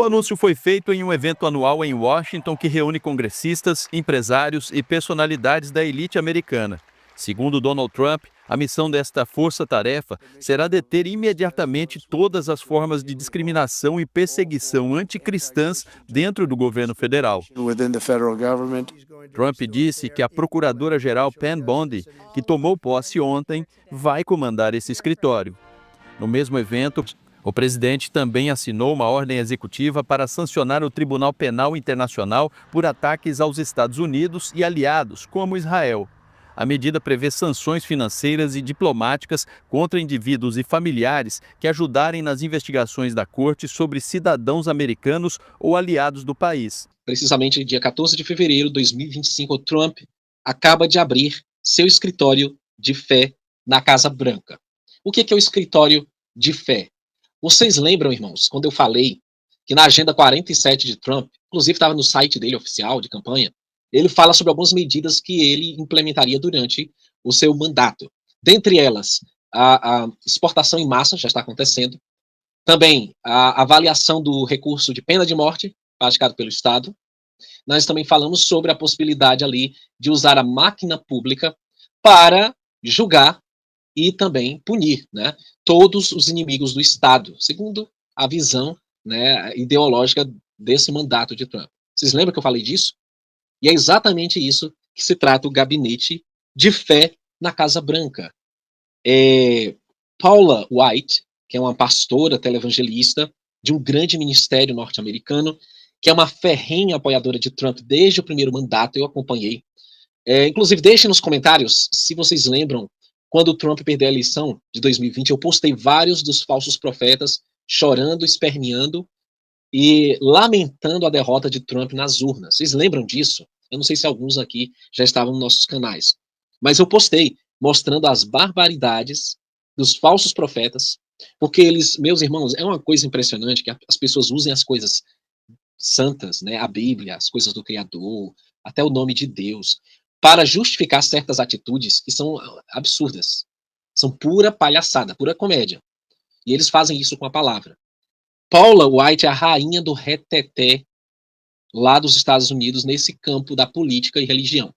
O anúncio foi feito em um evento anual em Washington que reúne congressistas, empresários e personalidades da elite americana. Segundo Donald Trump, a missão desta força-tarefa será deter imediatamente todas as formas de discriminação e perseguição anticristãs dentro do governo federal. Trump disse que a procuradora-geral Pam Bondi, que tomou posse ontem, vai comandar esse escritório. No mesmo evento, o presidente também assinou uma ordem executiva para sancionar o Tribunal Penal Internacional por ataques aos Estados Unidos e aliados, como Israel. A medida prevê sanções financeiras e diplomáticas contra indivíduos e familiares que ajudarem nas investigações da corte sobre cidadãos americanos ou aliados do país. Precisamente dia 14 de fevereiro de 2025, o Trump acaba de abrir seu escritório de fé na Casa Branca. O que é o escritório de fé? Vocês lembram, irmãos, quando eu falei que na Agenda 47 de Trump, inclusive estava no site dele oficial de campanha, ele fala sobre algumas medidas que ele implementaria durante o seu mandato. Dentre elas, a exportação em massa já está acontecendo. Também a avaliação do recurso de pena de morte praticado pelo Estado. Nós também falamos sobre a possibilidade ali de usar a máquina pública para julgar e também punir, né, todos os inimigos do Estado, segundo a visão, né, ideológica desse mandato de Trump. Vocês lembram que eu falei disso? E é exatamente isso que se trata o gabinete de fé na Casa Branca. Paula White, que é uma pastora televangelista de um grande ministério norte-americano, que é uma ferrenha apoiadora de Trump desde o primeiro mandato, eu acompanhei. Inclusive, deixem nos comentários se vocês lembram quando o Trump perdeu a eleição de 2020, eu postei vários dos falsos profetas chorando, esperneando e lamentando a derrota de Trump nas urnas. Vocês lembram disso? Eu não sei se alguns aqui já estavam nos nossos canais. Mas eu postei mostrando as barbaridades dos falsos profetas, porque eles, meus irmãos, é uma coisa impressionante que as pessoas usem as coisas santas, né, a Bíblia, as coisas do Criador, até o nome de Deus, para justificar certas atitudes que são absurdas. São pura palhaçada, pura comédia. E eles fazem isso com a palavra. Paula White é a rainha do reteté lá dos Estados Unidos, nesse campo da política e religião.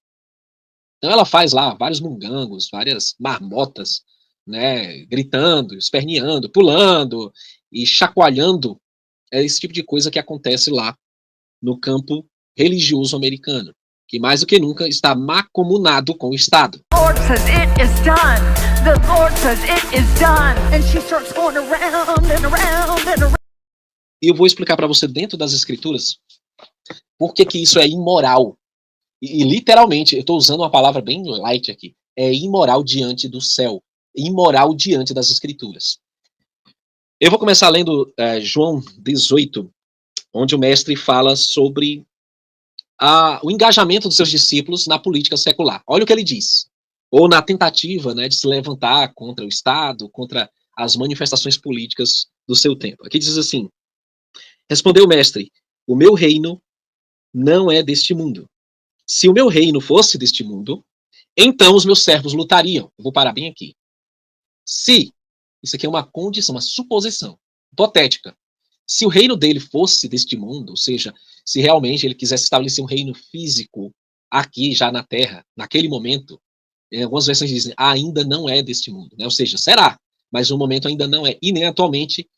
Então ela faz lá vários mungangos, várias marmotas, né, gritando, esperneando, pulando e chacoalhando. É esse tipo de coisa que acontece lá no campo religioso americano, que mais do que nunca está mancomunado com o Estado. E eu vou explicar para você dentro das Escrituras por que isso é imoral. E literalmente, eu estou usando uma palavra bem light aqui, é imoral diante do céu, imoral diante das Escrituras. Eu vou começar lendo João 18, onde o mestre fala sobre o engajamento dos seus discípulos na política secular. Olha o que ele diz. Ou na tentativa, né, de se levantar contra o Estado, contra as manifestações políticas do seu tempo. Aqui diz assim: respondeu o mestre, o meu reino não é deste mundo. Se o meu reino fosse deste mundo, então os meus servos lutariam. Eu vou parar bem aqui. Se, isso aqui é uma condição, uma suposição hipotética. Se o reino dele fosse deste mundo, ou seja, se realmente ele quisesse estabelecer um reino físico aqui, já na Terra, naquele momento, algumas versões dizem, ainda não é deste mundo, né? Ou seja, será, mas no momento ainda não é, e nem atualmente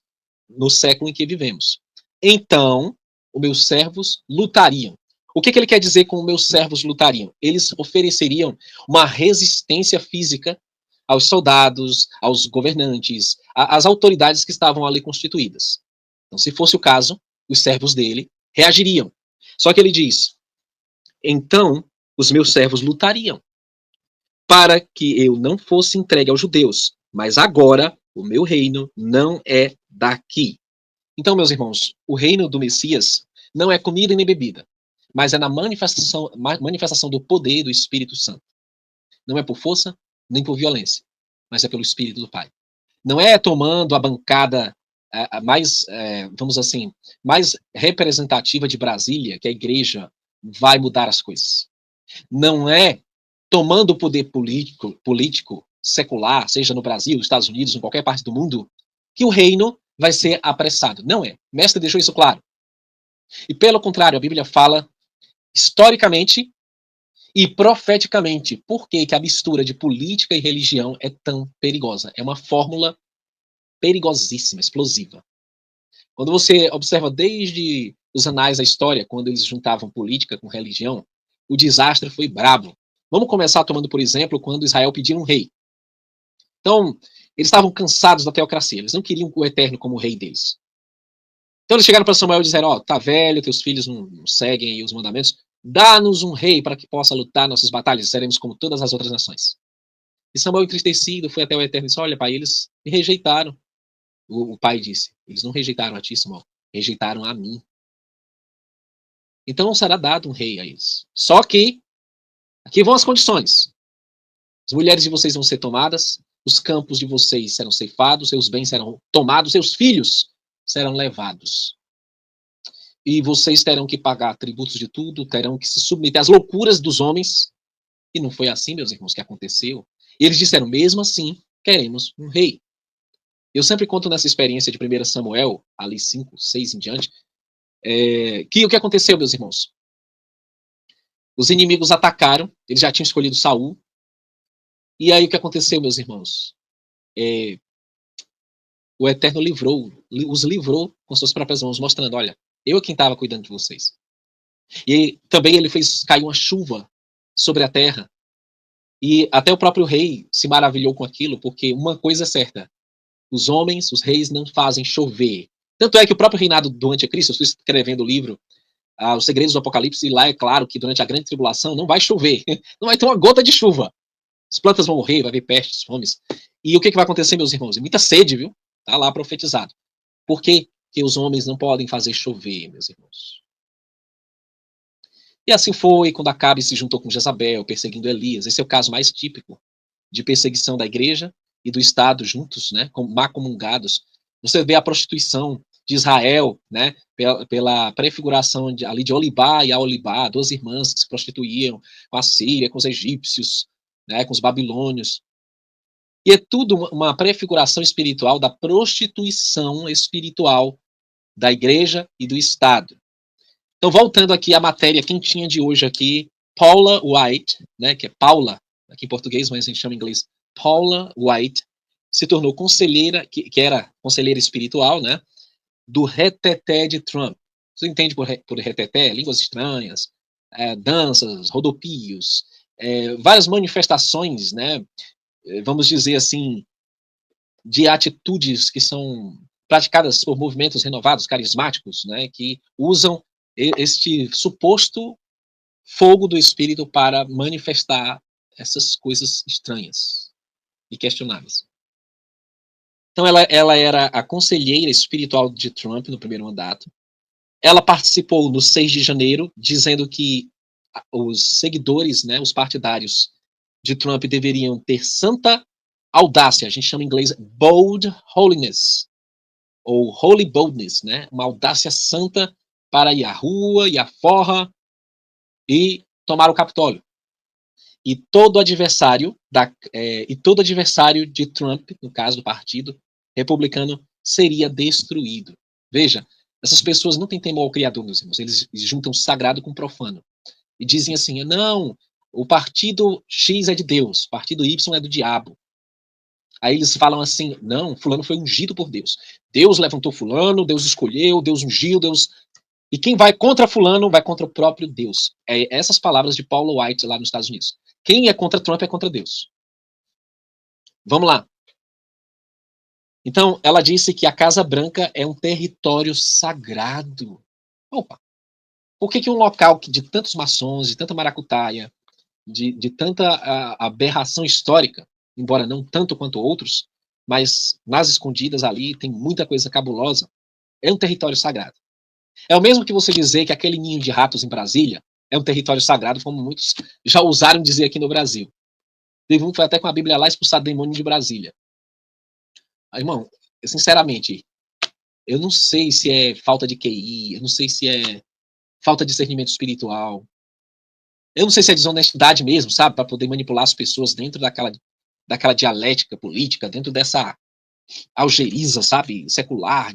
no século em que vivemos. Então, os meus servos lutariam. O que ele quer dizer com meus servos lutariam? Eles ofereceriam uma resistência física aos soldados, aos governantes, às autoridades que estavam ali constituídas. Então, se fosse o caso, os servos dele reagiriam. Só que ele diz, então os meus servos lutariam para que eu não fosse entregue aos judeus, mas agora o meu reino não é daqui. Então, meus irmãos, o reino do Messias não é comida e nem bebida, mas é na manifestação do poder do Espírito Santo. Não é por força, nem por violência, mas é pelo Espírito do Pai. Não é tomando a bancada mais, vamos assim, mais representativa de Brasília que a igreja vai mudar as coisas. Não é tomando o poder político secular, seja no Brasil, nos Estados Unidos, em qualquer parte do mundo, que o reino vai ser apressado. Não é. O mestre deixou isso claro. E pelo contrário, a Bíblia fala historicamente e profeticamente por que a mistura de política e religião é tão perigosa. É uma fórmula perigosíssima, explosiva. Quando você observa desde os anais da história, quando eles juntavam política com religião, o desastre foi brabo. Vamos começar tomando, por exemplo, quando Israel pediu um rei. Então, eles estavam cansados da teocracia, eles não queriam o Eterno como rei deles. Então eles chegaram para Samuel e disseram, ó, tá velho, teus filhos não seguem os mandamentos, dá-nos um rei para que possa lutar nossas batalhas, seremos como todas as outras nações. E Samuel, entristecido, foi até o Eterno e disse, olha, pai, eles me rejeitaram. O pai disse, eles não rejeitaram a ti, Samuel, rejeitaram a mim. Então não será dado um rei a eles. Só que, aqui vão as condições. As mulheres de vocês vão ser tomadas, os campos de vocês serão ceifados, seus bens serão tomados, seus filhos serão levados. E vocês terão que pagar tributos de tudo, terão que se submeter às loucuras dos homens. E não foi assim, meus irmãos, que aconteceu. E eles disseram, mesmo assim, queremos um rei. Eu sempre conto nessa experiência de 1 Samuel, ali 5, 6 em diante, que o que aconteceu, meus irmãos? Os inimigos atacaram, eles já tinham escolhido Saul. E aí o que aconteceu, meus irmãos? O Eterno os livrou com suas próprias mãos, mostrando, olha, eu é quem estava cuidando de vocês. E também ele fez cair uma chuva sobre a terra. E até o próprio rei se maravilhou com aquilo, porque uma coisa é certa, os homens, os reis não fazem chover. Tanto é que o próprio reinado do anticristo, eu estou escrevendo o livro Os Segredos do Apocalipse, e lá é claro que durante a grande tribulação não vai chover, não vai ter uma gota de chuva. As plantas vão morrer, vai haver pestes, fomes. E o que vai acontecer, meus irmãos? Muita sede, viu? Está lá profetizado. Por quê? Porque os homens não podem fazer chover, meus irmãos. E assim foi quando Acabe se juntou com Jezabel, perseguindo Elias. Esse é o caso mais típico de perseguição da igreja e do Estado juntos, né, macomungados. Você vê a prostituição de Israel, né, pela prefiguração ali de Olibá e Aolibá, duas irmãs que se prostituíam com a Síria, com os egípcios, né, com os babilônios. E é tudo uma prefiguração espiritual da prostituição espiritual da igreja e do Estado. Então, voltando aqui à matéria quentinha de hoje aqui, Paula White, né, que é Paula, aqui em português, mas a gente chama em inglês, Paula White, se tornou conselheira, que era conselheira espiritual, né, do reteté de Trump. Você entende por reteté? Línguas estranhas, danças, rodopios, várias manifestações, né, vamos dizer assim, de atitudes que são praticadas por movimentos renovados, carismáticos, né, que usam este suposto fogo do Espírito para manifestar essas coisas estranhas e questionáveis. Então, ela era a conselheira espiritual de Trump no primeiro mandato. Ela participou no 6 de janeiro, dizendo que os seguidores, né, os partidários de Trump deveriam ter santa audácia, a gente chama em inglês bold holiness, ou holy boldness, né, uma audácia santa para ir à rua, ir à forra e tomar o Capitólio. E todo adversário de Trump, no caso do partido republicano, seria destruído. Veja, essas pessoas não têm temor ao Criador, meus irmãos. Eles juntam sagrado com profano. E dizem assim, não, o partido X é de Deus, o partido Y é do diabo. Aí eles falam assim, não, fulano foi ungido por Deus. Deus levantou fulano, Deus escolheu, Deus ungiu, Deus... E quem vai contra fulano, vai contra o próprio Deus. É essas palavras de Paula White lá nos Estados Unidos. Quem é contra Trump é contra Deus. Vamos lá. Então, ela disse que a Casa Branca é um território sagrado. Opa! Por que um local de tantos maçons, de tanta maracutaia, de tanta aberração histórica, embora não tanto quanto outros, mas nas escondidas ali tem muita coisa cabulosa, é um território sagrado. É o mesmo que você dizer que aquele ninho de ratos em Brasília é um território sagrado, como muitos já ousaram dizer aqui no Brasil. Teve um que foi até com a Bíblia lá expulsar demônio de Brasília. Irmão, sinceramente, eu não sei se é falta de QI, eu não sei se é falta de discernimento espiritual, eu não sei se é desonestidade mesmo, sabe, para poder manipular as pessoas dentro daquela dialética política, dentro dessa algeriza, sabe, secular,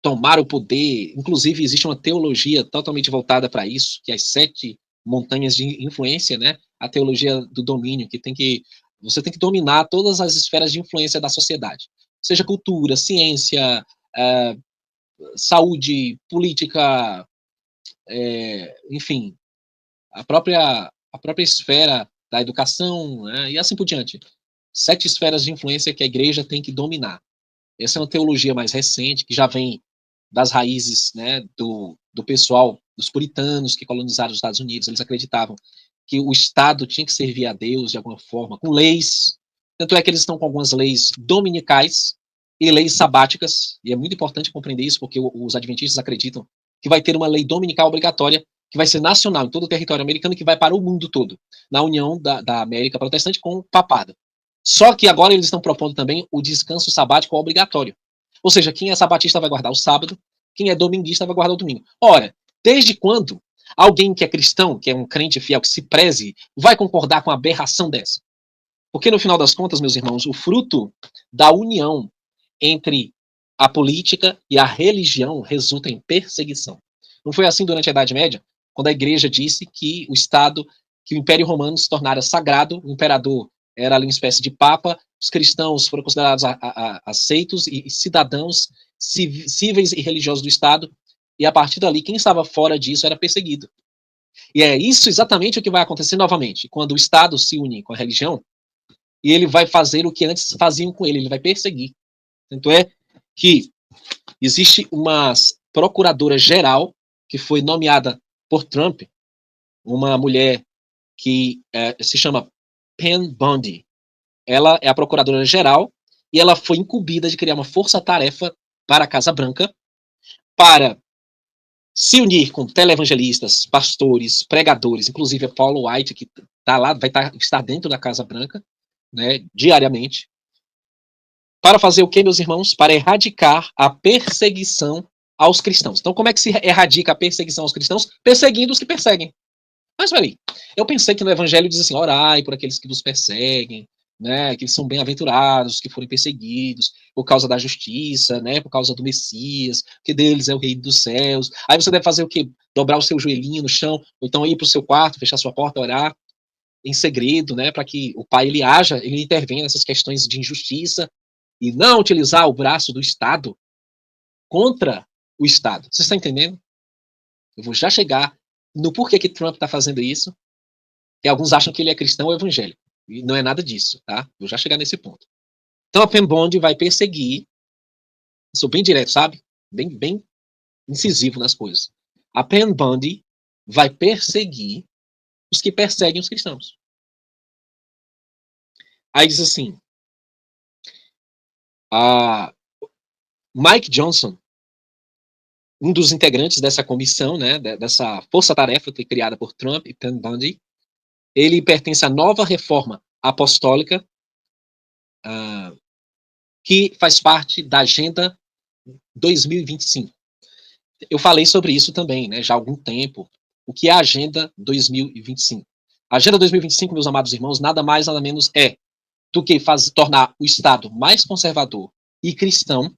tomar o poder. Inclusive, existe uma teologia totalmente voltada para isso, que é as 7 montanhas de influência, né? A teologia do domínio, você tem que dominar todas as esferas de influência da sociedade, seja cultura, ciência, saúde, política, enfim, a própria esfera da educação, né? E assim por diante. 7 esferas de influência que a igreja tem que dominar. Essa é uma teologia mais recente, que já vem das raízes, né, do pessoal, dos puritanos que colonizaram os Estados Unidos. Eles acreditavam que o Estado tinha que servir a Deus de alguma forma, com leis. Tanto é que eles estão com algumas leis dominicais e leis sabáticas, e é muito importante compreender isso, porque os adventistas acreditam que vai ter uma lei dominical obrigatória, que vai ser nacional em todo o território americano, que vai para o mundo todo, na união da América Protestante com o papado. Só que agora eles estão propondo também o descanso sabático obrigatório. Ou seja, quem é sabatista vai guardar o sábado, quem é dominguista vai guardar o domingo. Ora, desde quando alguém que é cristão, que é um crente fiel, que se preze, vai concordar com a aberração dessa? Porque no final das contas, meus irmãos, o fruto da união entre a política e a religião resulta em perseguição. Não foi assim durante a Idade Média, quando a igreja disse que o Estado, que o Império Romano se tornara sagrado, o imperador era ali uma espécie de papa, os cristãos foram considerados aceitos e cidadãos cíveis e religiosos do Estado, e a partir dali, quem estava fora disso era perseguido. E é isso exatamente o que vai acontecer novamente, quando o Estado se une com a religião, e ele vai fazer o que antes faziam com ele vai perseguir. Tanto é que existe uma procuradora-geral que foi nomeada por Trump, uma mulher que se chama Pam Bondi. Ela é a procuradora-geral e ela foi incumbida de criar uma força-tarefa para a Casa Branca para se unir com televangelistas, pastores, pregadores, inclusive a Paulo White, que está lá, vai estar dentro da Casa Branca, né, diariamente, para fazer o que, meus irmãos? Para erradicar a perseguição aos cristãos. Então, como é que se erradica a perseguição aos cristãos? Perseguindo os que perseguem. Mas, peraí, eu pensei que no Evangelho diz assim, orai por aqueles que vos perseguem, né, que eles são bem-aventurados, que forem perseguidos por causa da justiça, né, por causa do Messias, que deles é o reino dos céus. Aí você deve fazer o quê? Dobrar o seu joelhinho no chão, ou então ir para o seu quarto, fechar sua porta, orar em segredo, né, para que o Pai ele intervenha nessas questões de injustiça e não utilizar o braço do Estado contra o Estado. Você está entendendo? Eu vou já chegar no porquê que Trump está fazendo isso, que alguns acham que ele é cristão ou evangélico. E não é nada disso, tá? Vou já chegar nesse ponto. Então a Pam Bondi vai perseguir, sou bem direto, sabe? Bem incisivo nas coisas. A Pam Bondi vai perseguir os que perseguem os cristãos. Aí diz assim, Mike Johnson, um dos integrantes dessa comissão, né, dessa força-tarefa que foi criada por Trump e Pam Bondi, ele pertence à nova reforma apostólica, que faz parte da Agenda 2025. Eu falei sobre isso também, né, já há algum tempo. O que é a Agenda 2025? A Agenda 2025, meus amados irmãos, nada mais, nada menos é do que tornar o Estado mais conservador e cristão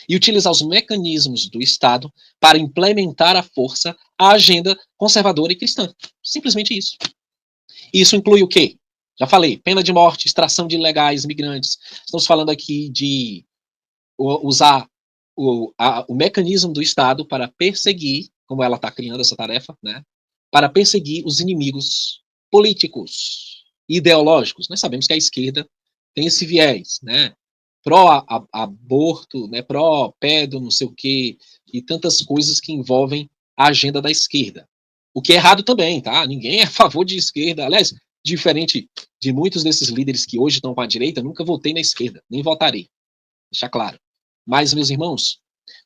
e utilizar os mecanismos do Estado para implementar à força a agenda conservadora e cristã. Simplesmente isso. Isso inclui o quê? Já falei, pena de morte, extração de ilegais, imigrantes. Estamos falando aqui de usar o mecanismo do Estado para perseguir, como ela está criando essa tarefa, né? Para perseguir os inimigos políticos, ideológicos. Nós sabemos que a esquerda tem esse viés, né? Pró-aborto, né? Pró-pedo, não sei o quê, e tantas coisas que envolvem a agenda da esquerda. O que é errado também, tá? Ninguém é a favor de esquerda. Aliás, diferente de muitos desses líderes que hoje estão com a direita, nunca votei na esquerda, nem votarei. Deixar claro. Mas, meus irmãos,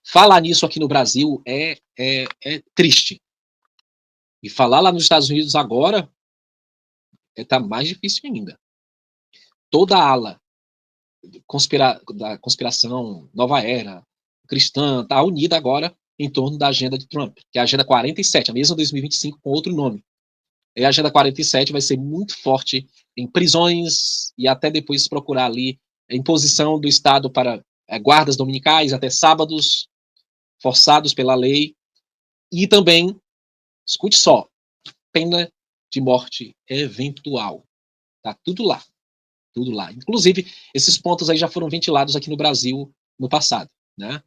falar nisso aqui no Brasil é triste. E falar lá nos Estados Unidos agora está mais difícil ainda. Toda a ala da conspiração, nova era, cristã, está unida agora em torno da agenda de Trump, que é a Agenda 47, a mesma 2025 com outro nome. E a Agenda 47 vai ser muito forte em prisões e até depois procurar ali a imposição do Estado para guardas dominicais até sábados, forçados pela lei, e também, escute só, pena de morte eventual. Tá tudo lá. Tudo lá. Inclusive, esses pontos aí já foram ventilados aqui no Brasil no passado, né?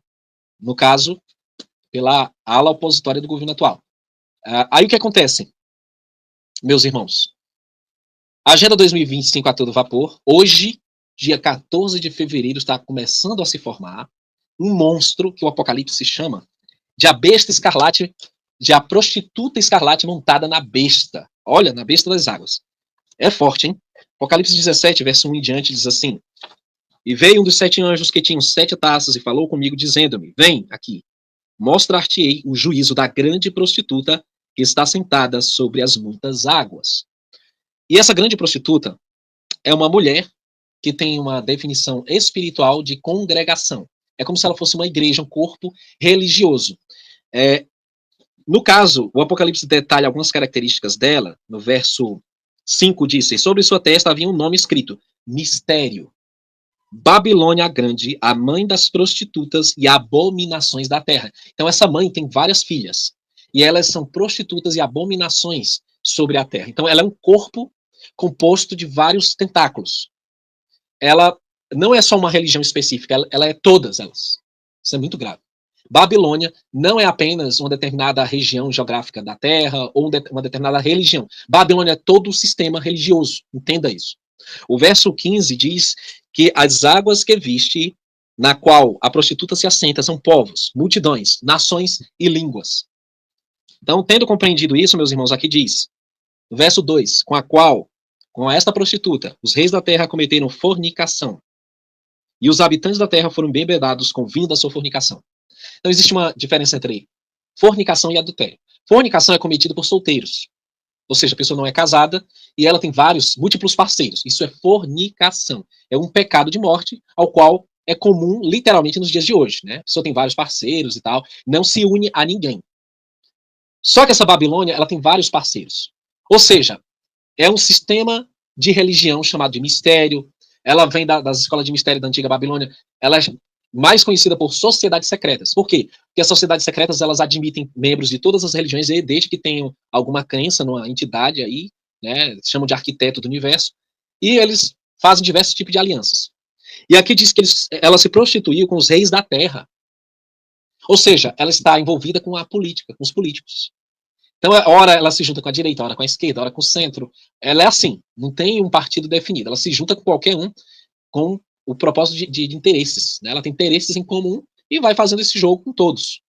No caso, pela ala opositória do governo atual. Aí o que acontece, meus irmãos? A Agenda 2025 a todo vapor. Hoje, dia 14 de fevereiro, está começando a se formar um monstro que o Apocalipse chama de a besta escarlate, de a prostituta escarlate montada na besta. Olha, na besta das águas. É forte, hein? Apocalipse 17, verso 1 em diante, diz assim: E veio um dos 7 anjos que tinham 7 taças e falou comigo, dizendo-me: Vem aqui, mostrar-te-ei o juízo da grande prostituta que está sentada sobre as muitas águas. E essa grande prostituta é uma mulher que tem uma definição espiritual de congregação. É como se ela fosse uma igreja, um corpo religioso. No caso, o Apocalipse detalha algumas características dela. No verso 5 diz: E sobre sua testa havia um nome escrito: Mistério. Babilônia a Grande, a mãe das prostitutas e abominações da terra. Então, essa mãe tem várias filhas. E elas são prostitutas e abominações sobre a terra. Então, ela é um corpo composto de vários tentáculos. Ela não é só uma religião específica, ela é todas elas. Isso é muito grave. Babilônia não é apenas uma determinada região geográfica da terra ou uma determinada religião. Babilônia é todo o sistema religioso. Entenda isso. O verso 15 diz que as águas que viste, na qual a prostituta se assenta, são povos, multidões, nações e línguas. Então, tendo compreendido isso, meus irmãos, aqui diz, no verso 2, com esta prostituta, os reis da terra cometeram fornicação, e os habitantes da terra foram bebedados com vinho da sua fornicação. Então, existe uma diferença entre fornicação e adultério. Fornicação é cometido por solteiros. Ou seja, a pessoa não é casada e ela tem múltiplos parceiros. Isso é fornicação. É um pecado de morte ao qual é comum literalmente nos dias de hoje, né? A pessoa tem vários parceiros e tal, não se une a ninguém. Só que essa Babilônia, ela tem vários parceiros. Ou seja, é um sistema de religião chamado de mistério. Ela vem das escolas de mistério da antiga Babilônia. Ela é mais conhecida por sociedades secretas. Por quê? Porque as sociedades secretas, elas admitem membros de todas as religiões, desde que tenham alguma crença numa entidade aí, né, chamam de arquiteto do universo, e eles fazem diversos tipos de alianças. E aqui diz que ela se prostituiu com os reis da terra. Ou seja, ela está envolvida com a política, com os políticos. Então, ora ela se junta com a direita, ora com a esquerda, ora com o centro. Ela é assim, não tem um partido definido. Ela se junta com qualquer um, com o propósito de interesses. Né? Ela tem interesses em comum e vai fazendo esse jogo com todos.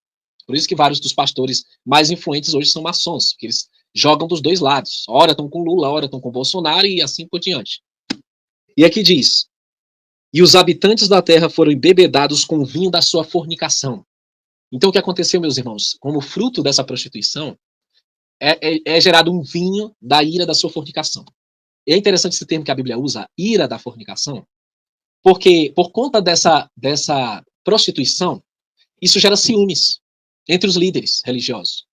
Por isso que vários dos pastores mais influentes hoje são maçons, porque eles jogam dos dois lados. Ora estão com Lula, ora estão com Bolsonaro e assim por diante. E aqui diz, e os habitantes da terra foram embebedados com o vinho da sua fornicação. Então o que aconteceu, meus irmãos? Como fruto dessa prostituição, é gerado um vinho da ira da sua fornicação. E é interessante esse termo que a Bíblia usa, ira da fornicação, porque por conta dessa prostituição, isso gera ciúmes entre os líderes religiosos.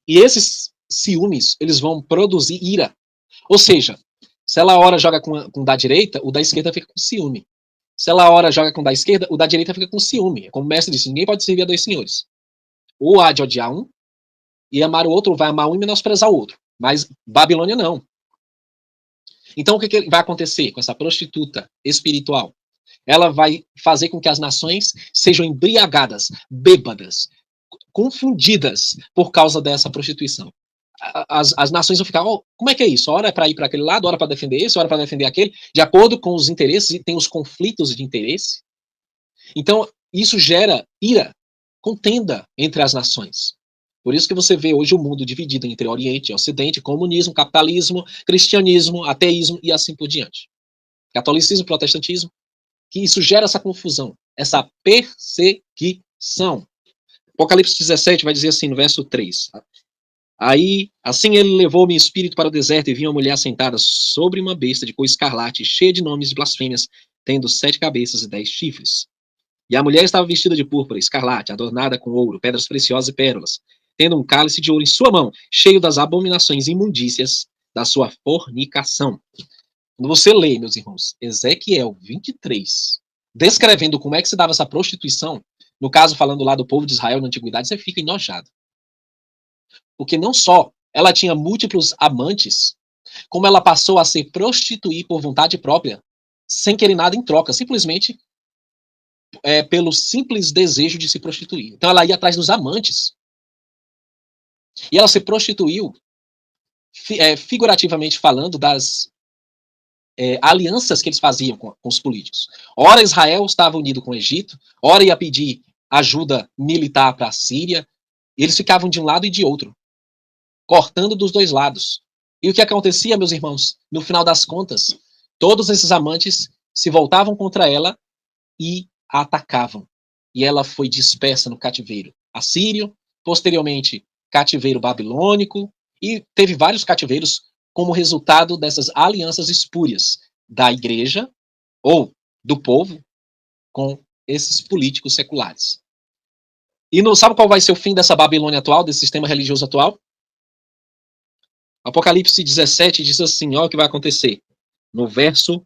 E esses ciúmes, eles vão produzir ira. Ou seja, se ela ora joga com o da direita, o da esquerda fica com ciúme. Se ela ora joga com o da esquerda, o da direita fica com ciúme. Como o mestre disse, ninguém pode servir a dois senhores. Ou há de odiar um e amar o outro, ou vai amar um e menosprezar o outro. Mas Babilônia não. Então o que vai acontecer com essa prostituta espiritual? Ela vai fazer com que as nações sejam embriagadas, bêbadas, confundidas por causa dessa prostituição. As nações vão ficar, como é que é isso? Hora é para ir para aquele lado, hora para defender esse, hora para defender aquele, de acordo com os interesses, e tem os conflitos de interesse. Então, isso gera ira, contenda entre as nações. Por isso que você vê hoje o mundo dividido entre Oriente e Ocidente, comunismo, capitalismo, cristianismo, ateísmo e assim por diante. Catolicismo, protestantismo, que isso gera essa confusão, essa perseguição. Apocalipse 17 vai dizer assim, no verso 3. Aí, assim ele levou meu espírito para o deserto e vi uma mulher sentada sobre uma besta de cor escarlate, cheia de nomes de blasfêmias, tendo 7 cabeças e 10 chifres. E a mulher estava vestida de púrpura, escarlate, adornada com ouro, pedras preciosas e pérolas, tendo um cálice de ouro em sua mão, cheio das abominações e imundícias da sua fornicação. Quando você lê, meus irmãos, Ezequiel 23, descrevendo como é que se dava essa prostituição, no caso falando lá do povo de Israel na antiguidade, você fica enojado. Porque não só ela tinha múltiplos amantes, como ela passou a se prostituir por vontade própria, sem querer nada em troca, simplesmente pelo simples desejo de se prostituir. Então ela ia atrás dos amantes. E ela se prostituiu, figurativamente falando, das alianças que eles faziam com os políticos. Ora Israel estava unido com o Egito, ora ia pedir ajuda militar para a Síria, e eles ficavam de um lado e de outro, cortando dos dois lados. E o que acontecia, meus irmãos? No final das contas, todos esses amantes se voltavam contra ela e a atacavam. E ela foi dispersa no cativeiro assírio, posteriormente cativeiro babilônico, e teve vários cativeiros como resultado dessas alianças espúrias da igreja ou do povo com esses políticos seculares. E não sabe qual vai ser o fim dessa Babilônia atual, desse sistema religioso atual? Apocalipse 17 diz assim, olha o que vai acontecer. No verso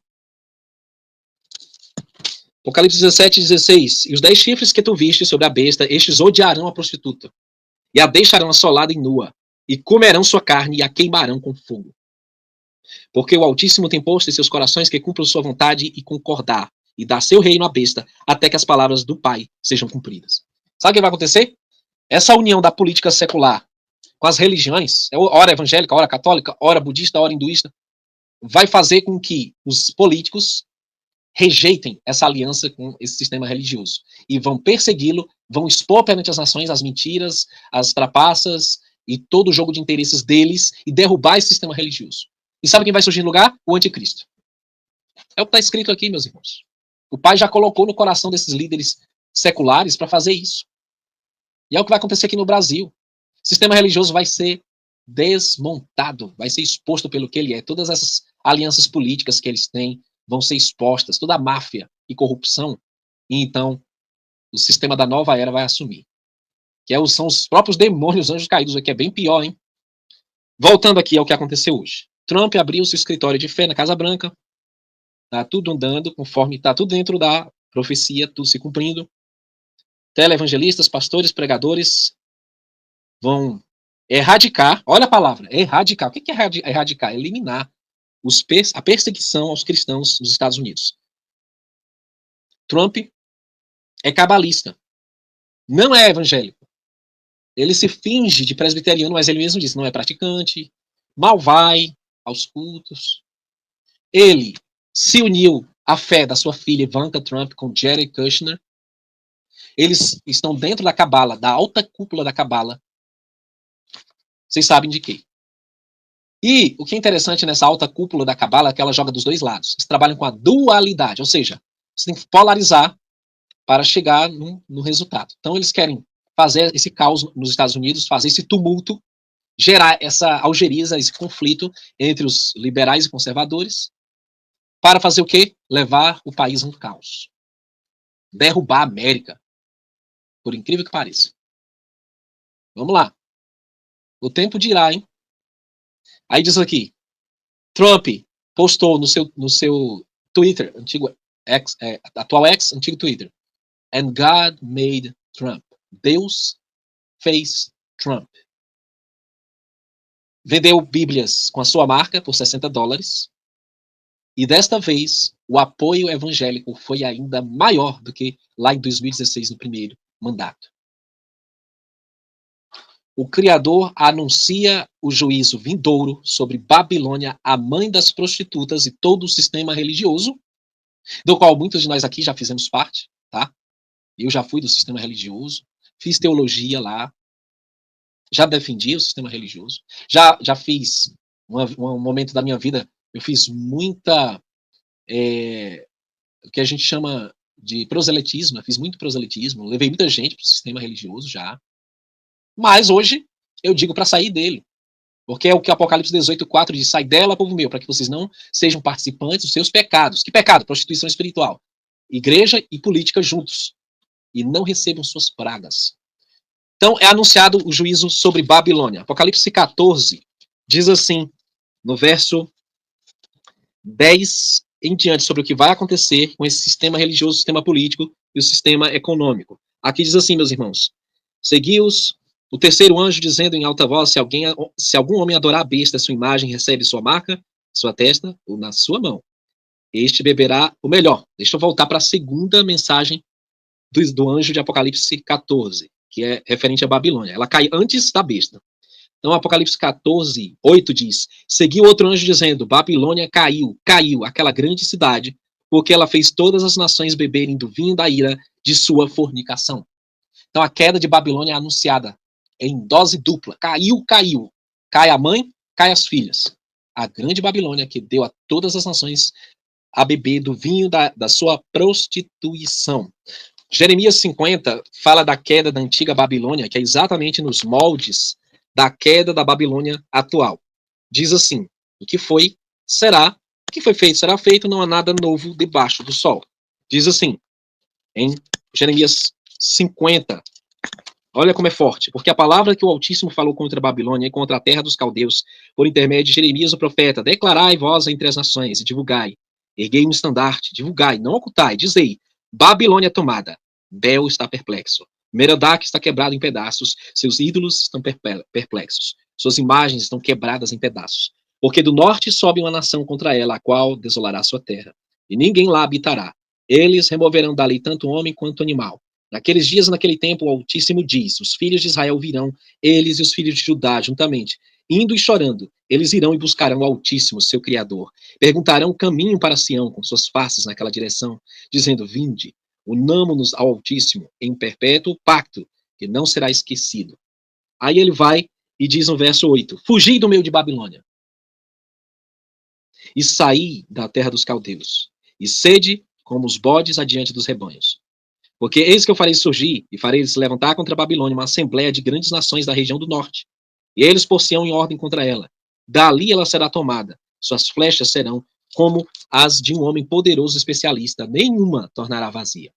Apocalipse 17, 16. E os 10 chifres que tu viste sobre a besta, estes odiarão a prostituta, e a deixarão assolada e nua, e comerão sua carne e a queimarão com fogo. Porque o Altíssimo tem posto em seus corações que cumpram sua vontade e concordar, e dar seu reino à besta, até que as palavras do Pai sejam cumpridas. Sabe o que vai acontecer? Essa união da política secular com as religiões, ora evangélica, ora católica, ora budista, ora hinduísta, vai fazer com que os políticos rejeitem essa aliança com esse sistema religioso e vão persegui-lo, vão expor perante as nações as mentiras, as trapaças e todo o jogo de interesses deles e derrubar esse sistema religioso. E sabe quem vai surgir no lugar? O anticristo. É o que está escrito aqui, meus irmãos. O Pai já colocou no coração desses líderes seculares para fazer isso. E é o que vai acontecer aqui no Brasil. O sistema religioso vai ser desmontado, vai ser exposto pelo que ele é. Todas essas alianças políticas que eles têm vão ser expostas, toda a máfia e corrupção, e então o sistema da nova era vai assumir. São os próprios demônios, anjos caídos, aqui é bem pior, hein? Voltando aqui ao que aconteceu hoje. Trump abriu seu escritório de fé na Casa Branca, tá tudo andando conforme, tá tudo dentro da profecia, tudo se cumprindo. Televangelistas, pastores, pregadores vão erradicar, olha a palavra, erradicar. O que é erradicar? Eliminar a perseguição aos cristãos nos Estados Unidos. Trump é cabalista. Não é evangélico. Ele se finge de presbiteriano, mas ele mesmo disse, não é praticante, mal vai aos cultos. Ele se uniu à fé da sua filha Ivanka Trump com Jared Kushner. Eles estão dentro da cabala, da alta cúpula da cabala. Vocês sabem de quê? E o que é interessante nessa alta cúpula da cabala é que ela joga dos dois lados. Eles trabalham com a dualidade, ou seja, você tem que polarizar para chegar no resultado. Então eles querem fazer esse caos nos Estados Unidos, fazer esse tumulto, gerar essa algeriza, esse conflito entre os liberais e conservadores, para fazer o quê? Levar o país a um caos. Derrubar a América. Por incrível que pareça. Vamos lá. O tempo dirá, hein? Aí diz aqui, Trump postou no seu Twitter, antigo X, atual X, antigo Twitter, and God made Trump. Deus fez Trump. Vendeu Bíblias com a sua marca por $60. E desta vez, o apoio evangélico foi ainda maior do que lá em 2016, no primeiro mandato. O Criador anuncia o juízo vindouro sobre Babilônia, a mãe das prostitutas e todo o sistema religioso, do qual muitos de nós aqui já fizemos parte, tá? Eu já fui do sistema religioso, fiz teologia lá, já defendi o sistema religioso, já fiz, um momento da minha vida, eu fiz muita, o que a gente chama de proselitismo, eu fiz muito proselitismo, levei muita gente para o sistema religioso já, mas hoje eu digo para sair dele, porque é o que Apocalipse 18:4 diz, sai dela, povo meu, para que vocês não sejam participantes dos seus pecados. Que pecado? Prostituição espiritual. Igreja e política juntos. E não recebam suas pragas. Então é anunciado o juízo sobre Babilônia. Apocalipse 14 diz assim, no verso 10 em diante sobre o que vai acontecer com esse sistema religioso, sistema político e o sistema econômico. Aqui diz assim, meus irmãos: seguiu-os o terceiro anjo dizendo em alta voz: se algum homem adorar a besta, sua imagem recebe sua marca, sua testa ou na sua mão. Este beberá o melhor. Deixa eu voltar para a segunda mensagem do anjo de Apocalipse 14, que é referente à Babilônia. Ela cai antes da besta. Então, Apocalipse 14, 8 diz: seguiu outro anjo dizendo: Babilônia caiu, caiu, aquela grande cidade, porque ela fez todas as nações beberem do vinho da ira de sua fornicação. Então, a queda de Babilônia é anunciada em dose dupla. Caiu, caiu. Cai a mãe, cai as filhas. A grande Babilônia que deu a todas as nações a beber do vinho da sua prostituição. Jeremias 50 fala da queda da antiga Babilônia, que é exatamente nos moldes da queda da Babilônia atual. Diz assim: o que foi, será, o que foi feito, será feito, não há nada novo debaixo do sol. Diz assim, em Jeremias 50, olha como é forte, porque a palavra que o Altíssimo falou contra a Babilônia e contra a terra dos caldeus, por intermédio de Jeremias o profeta: declarai vós entre as nações, e divulgai, erguei um estandarte, divulgai, não ocultai, dizei: Babilônia tomada, Bel está perplexo, Merodach está quebrado em pedaços, seus ídolos estão perplexos, suas imagens estão quebradas em pedaços. Porque do norte sobe uma nação contra ela, a qual desolará sua terra, e ninguém lá habitará. Eles removerão dali tanto homem quanto animal. Naqueles dias e naquele tempo, o Altíssimo diz: os filhos de Israel virão, eles e os filhos de Judá juntamente, indo e chorando, eles irão e buscarão o Altíssimo, seu Criador. Perguntarão o caminho para Sião, com suas faces naquela direção, dizendo: vinde, unamo-nos ao Altíssimo em perpétuo pacto, que não será esquecido. Aí ele vai e diz no verso 8: fugi do meio de Babilônia, e saí da terra dos caldeus, e sede como os bodes adiante dos rebanhos. Porque eis que eu farei surgir, e farei se levantar contra a Babilônia uma assembléia de grandes nações da região do norte, e eles por-se-ão em ordem contra ela. Dali ela será tomada, suas flechas serão como as de um homem poderoso especialista, nenhuma tornará vazia.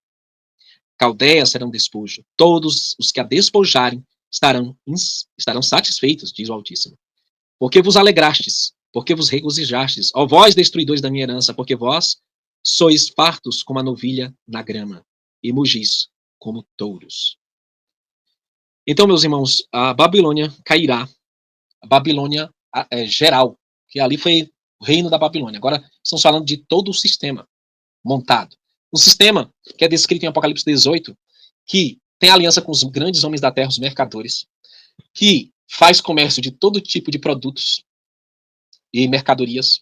Caldeias serão despojo, todos os que a despojarem estarão satisfeitos, diz o Altíssimo. Porque vos alegrastes, porque vos regozijastes, ó vós destruidores da minha herança, porque vós sois fartos como a novilha na grama, e mugis como touros. Então, meus irmãos, a Babilônia cairá, a Babilônia geral, que ali foi o reino da Babilônia. Agora, estamos falando de todo o sistema montado. Um sistema que é descrito em Apocalipse 18, que tem aliança com os grandes homens da terra, os mercadores, que faz comércio de todo tipo de produtos e mercadorias.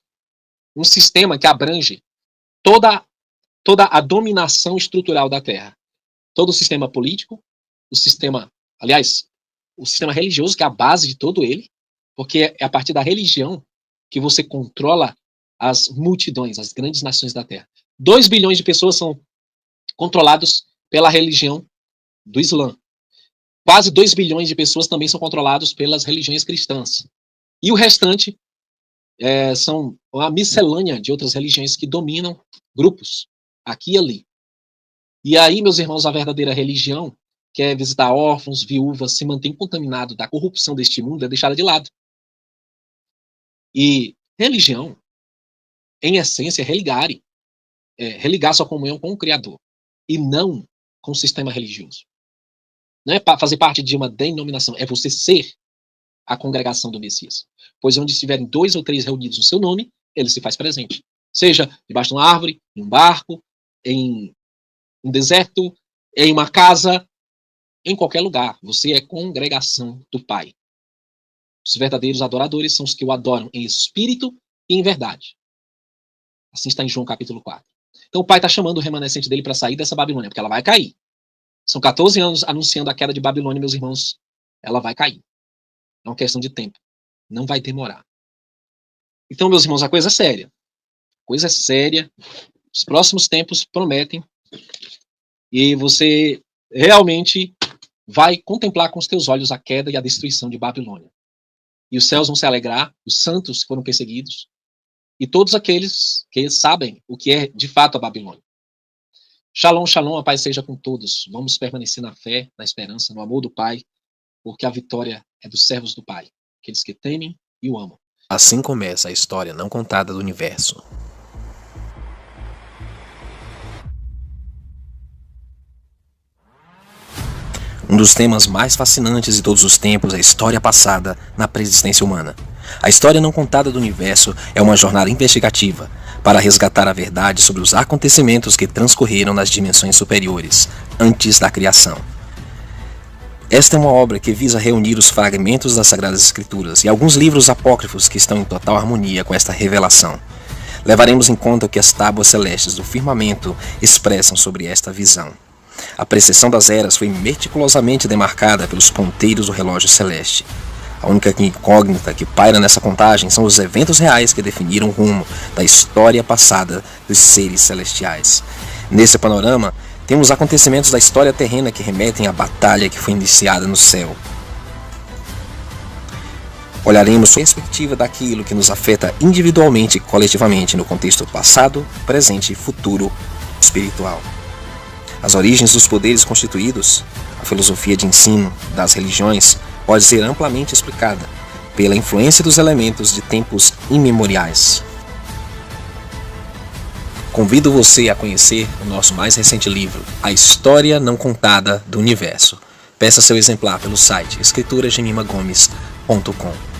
Um sistema que abrange toda a dominação estrutural da terra. Todo o sistema político, o sistema, aliás, o sistema religioso, que é a base de todo ele, porque é a partir da religião que você controla as multidões, as grandes nações da terra. 2 bilhões de pessoas são controlados pela religião do Islã. Quase 2 bilhões de pessoas também são controlados pelas religiões cristãs. E o restante são uma miscelânea de outras religiões que dominam grupos, aqui e ali. E aí, meus irmãos, a verdadeira religião, que é visitar órfãos, viúvas, se mantém contaminado da corrupção deste mundo, é deixada de lado. E religião, em essência, é religar sua comunhão com o Criador, e não com o sistema religioso. Não é fazer parte de uma denominação, é você ser a congregação do Messias. Pois onde estiverem 2 ou 3 reunidos no seu nome, ele se faz presente. Seja debaixo de uma árvore, em um barco, em um deserto, em uma casa, em qualquer lugar. Você é congregação do Pai. Os verdadeiros adoradores são os que o adoram em espírito e em verdade. Assim está em João capítulo 4. Então o Pai está chamando o remanescente dele para sair dessa Babilônia, porque ela vai cair. São 14 anos anunciando a queda de Babilônia, meus irmãos. Ela vai cair. É uma questão de tempo. Não vai demorar. Então, meus irmãos, a coisa é séria. Coisa é séria. Os próximos tempos prometem. E você realmente vai contemplar com os teus olhos a queda e a destruição de Babilônia. E os céus vão se alegrar, os santos foram perseguidos, e todos aqueles que sabem o que é de fato a Babilônia. Shalom, shalom, a paz seja com todos. Vamos permanecer na fé, na esperança, no amor do Pai, porque a vitória é dos servos do Pai, aqueles que temem e o amam. Assim começa a história não contada do universo. Um dos temas mais fascinantes de todos os tempos é a história passada na preexistência humana. A história não contada do universo é uma jornada investigativa para resgatar a verdade sobre os acontecimentos que transcorreram nas dimensões superiores, antes da criação. Esta é uma obra que visa reunir os fragmentos das Sagradas Escrituras e alguns livros apócrifos que estão em total harmonia com esta revelação. Levaremos em conta o que as tábuas celestes do firmamento expressam sobre esta visão. A precessão das eras foi meticulosamente demarcada pelos ponteiros do relógio celeste. A única incógnita que paira nessa contagem são os eventos reais que definiram o rumo da história passada dos seres celestiais. Nesse panorama, temos acontecimentos da história terrena que remetem à batalha que foi iniciada no céu. Olharemos a perspectiva daquilo que nos afeta individualmente e coletivamente no contexto passado, presente e futuro espiritual. As origens dos poderes constituídos, a filosofia de ensino das religiões, pode ser amplamente explicada pela influência dos elementos de tempos imemoriais. Convido você a conhecer o nosso mais recente livro, A História Não Contada do Universo. Peça seu exemplar pelo site escriturajemimagomes.com.